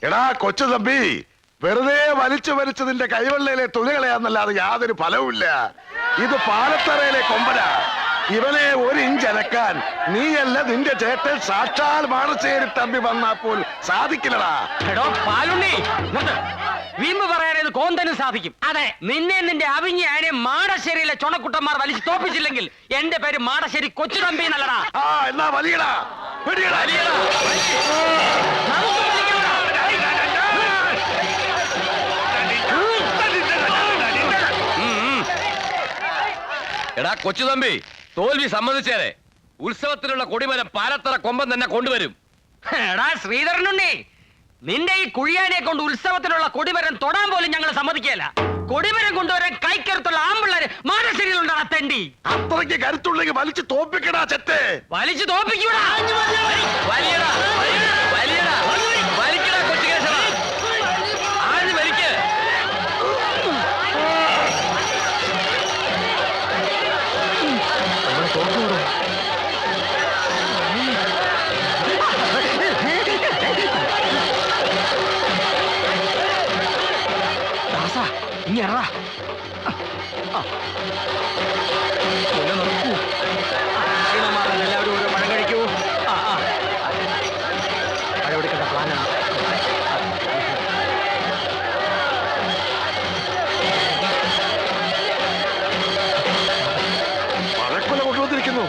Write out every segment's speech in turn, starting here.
എടാ കൊച്ചു തമ്പി, വെറുതെ വലിച്ചു നിന്റെ കൈവെള്ളയിലെ തുണി കളയാന്നല്ലാതെ യാതൊരു ഫലവുമില്ല. ഇത് പാലത്തറയിലെ കൊമ്പനാ. ഇവനെ ഒരു ഇഞ്ച് അനക്കാൻ നീയല്ല നിന്റെ ചേട്ടൻ സാക്ഷാൽ മാടശ്ശേരി തമ്പി വന്നാ പോൽ സാധിക്കില്ലടാ. വീമ്പ് പറയാനത് കോന്തനും സാധിക്കും. അതെ, നിന്നെ നിന്റെ അവിഞ്ഞ ആനെ മാടശ്ശേരിയിലെ ചുണക്കുട്ടന്മാർ വലിച്ചു തോപ്പിച്ചില്ലെങ്കിൽ എന്റെ പേര് മാടശ്ശേരി കൊച്ചു തമ്പി എന്നല്ലടാ. ആ എന്നാ വലിയടാ, എടാ കൊച്ചു തമ്പി, തോൽവി സമ്മതിച്ചേരെ. ഉത്സവത്തിനുള്ള കൊടിമരം പാലത്തറ കൊമ്പൻ തന്നെ കൊണ്ടുവരും. എടാ ശ്രീധരനുണ്ണി, നിന്റെ ഈ കുഴിയാനെ കൊണ്ട് ഉത്സവത്തിനുള്ള കൊടിമരം തൊടാൻ പോലും ഞങ്ങൾ സമ്മതിക്കല. കൊടിമരം കൊണ്ടുവരാൻ കൈക്കരുത്തുള്ള ആമ്പിള്ളേര് മാനശ്ശേരിയിലുണ്ടാ തെണ്ടി. അത്രയ്ക്ക് കരുത്തുണ്ടെങ്കിൽ വലിച്ചു തോപ്പിക്കടാ ചെത്തെ. വലിച്ചു തോപ്പിക്കൂടാ. എല്ലാവരും ഓരോ പഴം കഴിക്കൂ. പഴമെടുക്കേണ്ട പ്ലാനാണ്. പഴക്കൊല കൊണ്ടുവന്നിരിക്കുന്നു.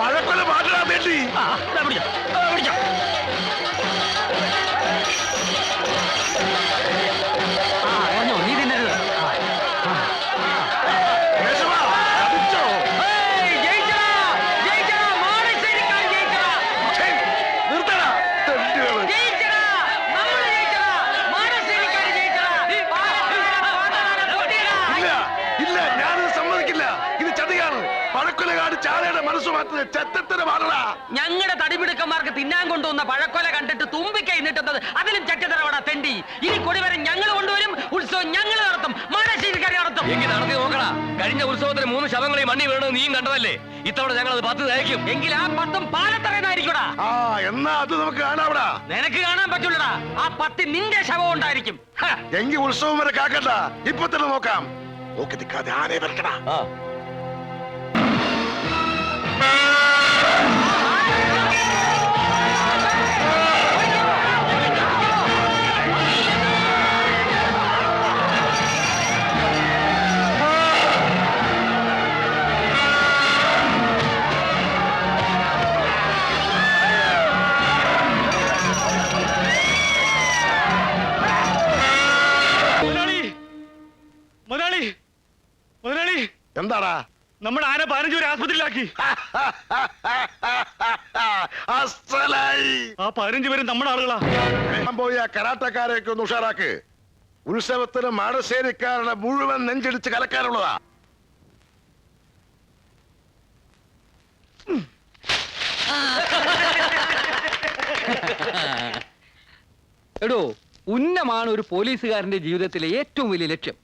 പഴക്കൊല മാറ്റാൻ വേണ്ടി നീ തിന്നരുത്. ഞങ്ങളുടെ തടിപിടുക്കന്മാർക്ക് തിന്നാൻ കൊണ്ടുവന്ന പഴക്കൊല കണ്ടിട്ട് തുമ്പിക്കൈ നീട്ടുന്നത് അതിലും ചട്ടത്തരവാടാ തെണ്ടി. ഇനി കൊടിവരം ഞങ്ങൾ കൊണ്ടുവരും, ഉത്സവം ഞങ്ങൾ നടത്തും, മാനശ്ശേരിക്കാരെ നടത്തും. എങ്കിൽ നടത്തി നോക്കടാ. കഴിഞ്ഞ ഉത്സവത്തിന് 3 ശവങ്ങളെ മണ്ണി വീണത് നീയും കണ്ടതല്ലേ. ഇത്തവണ ഞങ്ങൾ അത് 10 തയ്ക്കും. എങ്കിൽ ആ 10 പാലത്തറന്നായിരിക്കൂടാ. എന്നാ അത് നമുക്ക് കാണാവിടാ. നിനക്ക് കാണാൻ പറ്റൂലടാ. ആ 10 നിന്റെ ശവം ഉണ്ടായിരിക്കും. എങ്കിൽ ഉത്സവം വരെ കാക്കണ്ട, ഇപ്പൊ തന്നെ നോക്കാം. നോക്കി നിൽക്കാതെ ആനയെ വരക്കടാ. എന്താടാ? നമ്മുടെ ആന 15 പേരെ ആസ്പത്രിയിലാക്കി. ആ 15 പേരും നമ്മുടെ ആളുകളാ. പോയി ആ കരാട്ടക്കാരെയൊക്കെ ഒന്ന് ഉഷാറാക്ക്. ഉത്സവത്തിന് മാടശ്ശേരിക്കാരുടെ മുഴുവൻ നെഞ്ചിടിച്ച് കലക്കാനുള്ളതാ. എടോ, ഉന്നമാണ് ഒരു പോലീസുകാരന്റെ ജീവിതത്തിലെ ഏറ്റവും വലിയ ലക്ഷ്യം.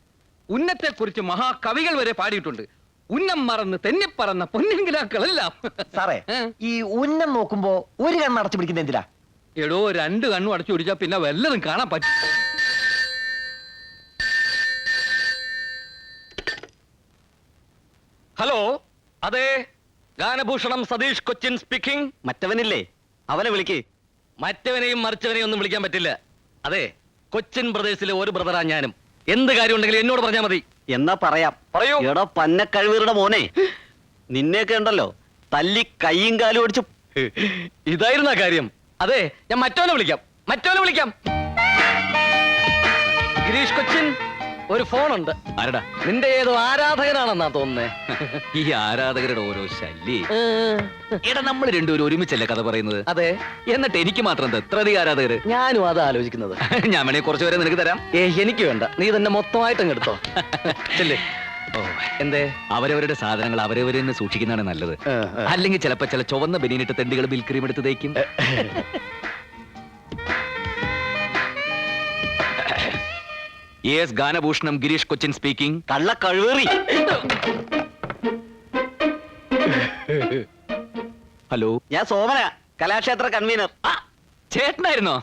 ഉന്നത്തെക്കുറിച്ച് മഹാകവികൾ വരെ പാടിയിട്ടുണ്ട്. ഉന്നം മറന്ന് തെന്നിപ്പറന്ന പൊന്നിങ്കിലാക്കളെല്ലാം. സാറേ, ഈ ഉന്നം നോക്കുമ്പോ ഒരു കണ്ണ് അടച്ചു പിടിക്കുന്ന എന്തിനാ? എടോ, 2 കണ്ണും അടച്ചു പിടിച്ചാ പിന്നെ വല്ലതും കാണാൻ പറ്റും. ഹലോ, അതെ, ഗാനഭൂഷണം സതീഷ് കൊച്ചിൻ സ്പീക്കിംഗ്. മറ്റവനില്ലേ, അവനെ വിളിക്ക്. മറ്റവനെയും മറിച്ചവനെയും ഒന്നും വിളിക്കാൻ പറ്റില്ല. അതെ, കൊച്ചിൻ ബ്രദേഴ്സിലെ ഒരു ബ്രദറാ ഞാനും. എന്ത് കാര്യം ഉണ്ടെങ്കിലും എന്നോട് പറഞ്ഞാൽ മതി. എന്നാ പറയാം. പറയൂ. എടോ പന്നക്കഴിവീറുടെ മോനെ, നിന്നെയൊക്കെ ഉണ്ടല്ലോ തല്ലി കൈയും കാലും ഓടിച്ചു. ഇതായിരുന്ന കാര്യം. അതെ, ഞാൻ മറ്റവനെ വിളിക്കാം. ഗിരീഷ് കൊച്ചിൻ, ഒരു ഫോണുണ്ട്. ആരടാ? നിന്റെ ഏതോ ആരാധകനാണെന്നാ തോന്നുന്നേ. ഈ ആരാധകരുടെ ഓരോ ശല്യേ. എടാ, നമ്മൾ രണ്ടുപേരും ഒരുമിച്ചല്ലേ കഥ പറയുന്നത്? അതെ. എന്നിട്ട് എനിക്ക് മാത്രം എത്ര അധികം ആരാധകര്? ഞാനും അതാ ആലോചിക്കുന്നത്. ഞാൻ വേണേ കുറച്ചു പേരെ നിനക്ക് തരാം. എനിക്ക് വേണ്ട, നീ തന്നെ മൊത്തമായിട്ടും എടുത്തോ. ഓ, എന്തേ? അവരവരുടെ സാധനങ്ങൾ അവരവരെ തന്നെ സൂക്ഷിക്കുന്നതാണ് നല്ലത്. അല്ലെങ്കിൽ ചിലപ്പോ ചില ചുവന്ന ബനിയനിട്ട് തെണ്ടികൾ ബിൽക്രീം എടുത്ത് തേക്കും. Yes, Ganabhooshanam Gireesh Cochin speaking. കള്ള കഴിവേറി. ഹലോ, ഞാൻ സോമന, കലാക്ഷേത്ര കൺവീനർ. ചേട്ടനായിരുന്നോ?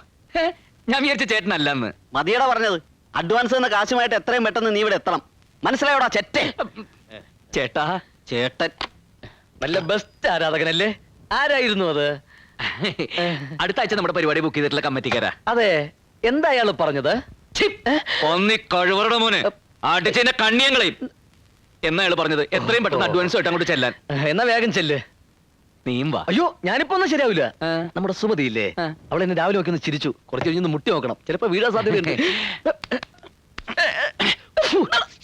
ഞാൻ വിചാരിച്ച ചേട്ടനല്ലെന്ന്. മതിയടാ പറഞ്ഞത്. അഡ്വാൻസ് എന്ന കാശുമായിട്ട് എത്രയും പെട്ടെന്ന് നീ ഇവിടെ എത്തണം. മനസ്സിലായോടാ ചെറ്റേ? ചേട്ടാ, ചേട്ടൻ നല്ല ബെസ്റ്റ് ആരാധകനല്ലേ? ആരായിരുന്നു അത്? അടുത്ത ആഴ്ച നമ്മുടെ പരിപാടി ബുക്ക് ചെയ്തിട്ടുള്ള കമ്മിറ്റിക്കാരാ. അതെ, എന്താ അയാള് പറഞ്ഞത്? ഒന്നി കഴിവറുടെ മോനെ അടിച്ചതിന്റെ കണ്ണിയങ്ങളെയും എന്നാ അയാള് പറഞ്ഞത്? എത്രയും പെട്ടെന്ന് അഡ്വാൻസ് ആയിട്ട് അങ്ങോട്ട് ചെല്ലാൻ. എന്നാ വേഗം ചെല്ല്. നീയും വാ. അയ്യോ, ഞാനിപ്പോ ഒന്നും ശരിയാവില്ല. നമ്മുടെ സുമതി ഇല്ലേ, അവൾ എന്നെ രാവിലെ നോക്കി ഒന്ന് ചിരിച്ചു. കുറച്ച് കഴിഞ്ഞൊന്ന് മുട്ടി നോക്കണം, ചിലപ്പോ വീഴാൻ സാധ്യതയുണ്ട്.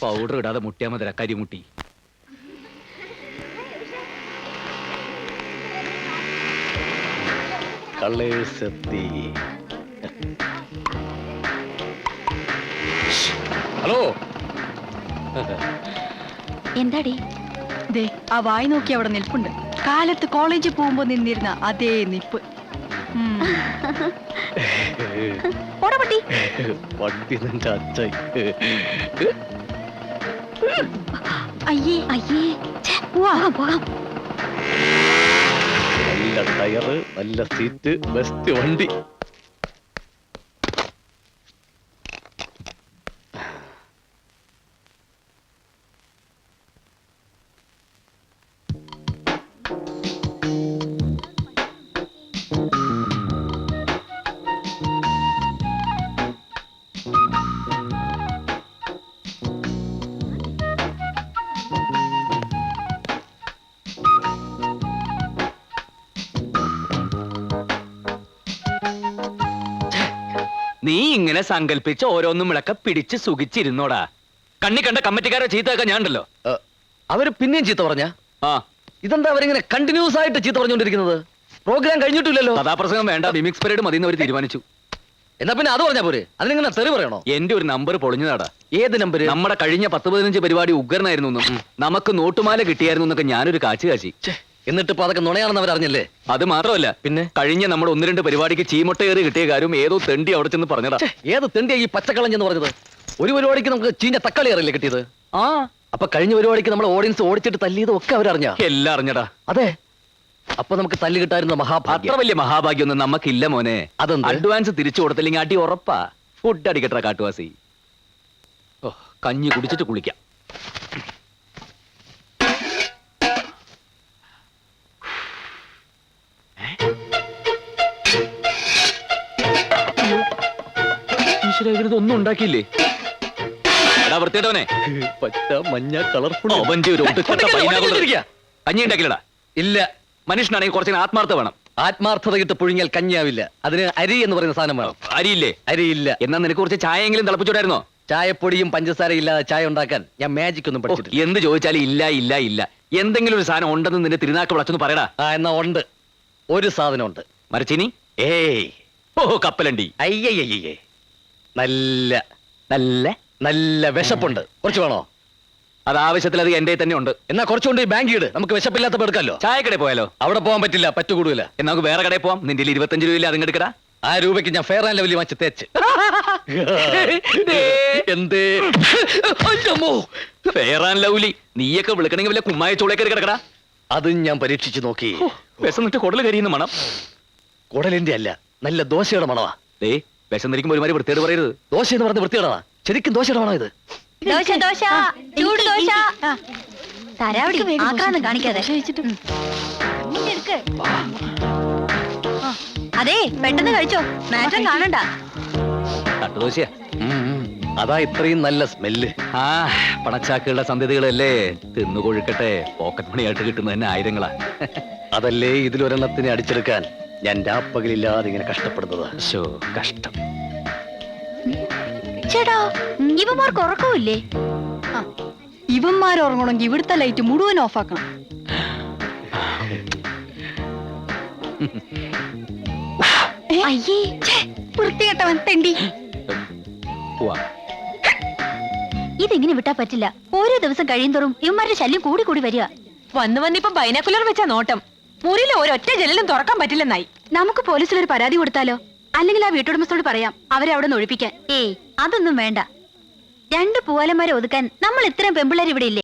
പൗഡർ ഇടാതെ മുട്ടിയാ മതി, കരിമുട്ടി. ഹലോ, എന്താടി? ദേ ആ വായി നോക്കി അവിടെ നിൽപ്പുണ്ട്. കാലത്ത് കോളേജിൽ പോകുമ്പോ നിന്നിരുന്ന അതേ നിപ്പ്. ഓടപട്ടി. അയ്യേ അയ്യേ, പോകാം പോകാം. നല്ല ടയറ്, നല്ല സീറ്റ്, ബെസ്റ്റ് വണ്ടി. നീ ഇങ്ങനെ സങ്കല്പിച്ച് ഓരോന്നും വിളക്ക പിടിച്ച് സുഖിച്ചിരുന്നോടാ. കണ്ണി കണ്ട കമ്മിറ്റിക്കാരെ ചീത്തയൊക്കെ ഞാനുണ്ടല്ലോ. അവര് പിന്നെയും ചീത്ത പറഞ്ഞ? ഇതെന്താ അവരിങ്ങനെ കണ്ടിന്യൂസ് ആയിട്ട് ചീത്ത പറഞ്ഞുകൊണ്ടിരിക്കുന്നത്? പ്രോഗ്രാം കഴിഞ്ഞിട്ടില്ലല്ലോ. കഥാപ്രസംഗം വേണ്ട, മിമിക്സ് പരേഡ് മതി എന്ന് അവർ തീരുമാനിച്ചു. എന്നാ പിന്നെ അത് പറഞ്ഞാ പോരെ? അതിനിങ്ങനെ തെറി പറയണോ? എന്റെ ഒരു നമ്പർ പൊളിഞ്ഞതാടാ. ഏത് നമ്പർ? നമ്മുടെ കഴിഞ്ഞ 10-15 പരിപാടി ഉഗ്രനായിരുന്നു, നമുക്ക് നോട്ടുമാല കിട്ടിയായിരുന്നു എന്നൊക്കെ ഞാനൊരു കാച്ചി. എന്നിട്ട് ഇപ്പൊ അതൊക്കെ നുണയാണെന്ന് അവരറിഞ്ഞല്ലേ? അത് മാത്രമല്ല, പിന്നെ കഴിഞ്ഞ നമ്മുടെ 1-2 പരിപാടിക്ക് ചീമൊട്ടയേറി കിട്ടിയ കാര്യം ഏതോ തെണ്ടി അവിടെ ചെന്ന് പറഞ്ഞതാ. ഏത് തെണ്ടിയാ ഈ പച്ചക്കളഞ്ഞെന്ന് പറഞ്ഞത്? ഒരു പരിപാടിക്ക് നമുക്ക് ചീഞ്ഞ തക്കാളി അറിയില്ലേ കിട്ടിയത്? അപ്പൊ കഴിഞ്ഞ പരിപാടിക്ക് നമ്മൾ ഓഡിയൻസ് ഓടിച്ചിട്ട് തല്ലിയതും ഒക്കെ അവരറിഞ്ഞ? എല്ലാം അറിഞ്ഞടാ. അതെ, അപ്പൊ നമുക്ക് തല്ല് കിട്ടായിരുന്ന മഹാഭാഗ്യം. അത്ര വലിയ മഹാഭാഗ്യമൊന്നും നമുക്കില്ല മോനെ. അതൊന്നും അഡ്വാൻസ് തിരിച്ചു കൊടുത്തില്ലെങ്കിൽ അടി ഉറപ്പാ. ഫുഡ് അടിക്കട്ടെ കാട്ടുവാസി. ഓ, കഞ്ഞി കുടിച്ചിട്ട് കുളിക്കാം. ഒന്നും ഉണ്ടാക്കിയില്ലേ? എടാ വൃത്തിയിട്ടവനെ, പച്ച മഞ്ഞ കളർഫുൾ കഞ്ഞി ഉണ്ടാക്കില്ലടാ. ഇല്ല, മനുഷ്യനാണെങ്കിൽ കുറച്ചിന് ആത്മാർത്ഥ വേണം. ആത്മാർത്ഥത കിട്ട് പുഴുങ്ങിയാൽ കഞ്ഞിയാവില്ല. അതിന് അരി എന്ന് പറയുന്ന സാധനം വേണം. അരിയില്ലേ? അരിയില്ല. എന്നാ നിനക്ക് കുറച്ച് ചായയെങ്കിലും തിളപ്പിച്ചോടായിരുന്നോ? ചായപ്പൊടിയും പഞ്ചസാര ഇല്ലാതെ ചായ ഉണ്ടാക്കാൻ ഞാൻ മാജിക് ഒന്നും പഠിച്ചിട്ടില്ല. എന്ത് ചോദിച്ചാലും ഇല്ല ഇല്ല ഇല്ല. എന്തെങ്കിലും ഒരു സാധനം ഉണ്ടെന്ന് നിന്റെ തിരുനാക്ക് വിളച്ചൊന്ന് പറയടാ. എന്നാ ഉണ്ട്, ഒരു സാധനം ഉണ്ട്. മരച്ചീനി? ഏയ്. ഓ, കപ്പലണ്ടി. അയ്യയ്യേ, നല്ല നല്ല നല്ല വിശപ്പുണ്ട്. കുറച്ച് വേണോ? അത് ആവശ്യത്തിൽ അത് എന്റെ തന്നെ ഉണ്ട്. എന്നാ കുറച്ചുകൊണ്ട് ബാങ്ക് ഇട്, നമുക്ക് വിശപ്പില്ലാത്ത എടുക്കാലോ. ചായക്കടയിൽ പോയാലോ? അവിടെ പോകാൻ പറ്റില്ല, പറ്റുകൂടില്ല. എന്നാ നമുക്ക് വേറെ കടയിൽ പോവാം. നിന്റെ 25 രൂപയില്ല, അതിങ്ങ് എടുക്കടാ. ആ രൂപയ്ക്ക് ഞാൻ ഫെയർ ആൻഡ് ലവ്ലി വാങ്ങിച്ച് തേച്ച്. എന്തേ ഫെയർ ആൻഡ് ലവ്ലി? നീയൊക്കെ വിളിക്കണമെങ്കിൽ വല്ല കുമ്മായ ചോളേക്കറി കിടക്കടാ. അതും ഞാൻ പരീക്ഷിച്ചു നോക്കി. വിശന്നിട്ട് കുടൽ കരിയുന്ന മണം. കുടലിന്റെ അല്ല, നല്ല ദോശയുടെ മണമാ. ദേ, വിശന്നിരിക്കുമ്പോ ഒരുമാതിരി വൃത്തിയോട് പറയരുത്. ദോശ എന്ന് പറഞ്ഞ വൃത്തിയോടാ. ശരിക്കും ദോശയുടെ മണം ഇത്. ദോശ ദോശ, ചൂട് ദോശ. തരാവടി, ആക്രാന്തം കാണിക്കാതെ. അതെ, പെട്ടെന്ന് കഴിച്ചോ, മാറ്റം കാണണ്ട. തട്ടുദോശയാ. അതാ ഇത്രയും നല്ല സ്മെല്ല്. ആ, പണച്ചാക്കുകളുടെ സന്ധ്യതകളല്ലേ. തിന്നു കൊഴുക്കട്ടെ. പോക്കറ്റ് മണിയായിട്ട് കിട്ടുന്നത് തന്നെ ആയിരങ്ങളാ. അതല്ലേ ഇതിലൊരെണ്ണത്തിനെ അടിച്ചെടുക്കാൻ ഞാൻ രാപ്പകലില്ലാതെ ഇങ്ങനെ കഷ്ടപ്പെടുന്നത്. കഷ്ടം. ചേട്ടാ, ഇവന്മാർക്ക് ഉറക്കമില്ലേ? ഇവന്മാർ ഉറങ്ങണമെങ്കിൽ ഇവിടുത്തെ ലൈറ്റ് മുഴുവൻ ഓഫാക്കണം. അയ്യേ, വൃത്തികെട്ടവൻ തെണ്ടി. ഇതെങ്ങനെ വിട്ടാ പറ്റില്ല. ഓരോ ദിവസം കഴിയുന്തോറും ഇവന്മാരുടെ ശല്യം കൂടി കൂടി വരിക. വന്നിപ്പോ ബൈനാക്കുലർ വെച്ചാ നോട്ടം. മുറിയിലെ ഒരൊറ്റ ജനലും തുറക്കാൻ പറ്റില്ലെന്നായി. നമുക്ക് പോലീസിലൊരു പരാതി കൊടുത്താലോ? അല്ലെങ്കിൽ ആ വീട്ടുടമസ്ഥോട് പറയാം അവരെ അവിടെ നിന്ന് ഒഴിപ്പിക്കാൻ. ഏയ്, അതൊന്നും വേണ്ട. 2 പൂവാലന്മാരെ ഒതുക്കാൻ നമ്മൾ ഇത്രയും പെമ്പിള്ളേർ ഇവിടെ ഇല്ലേ?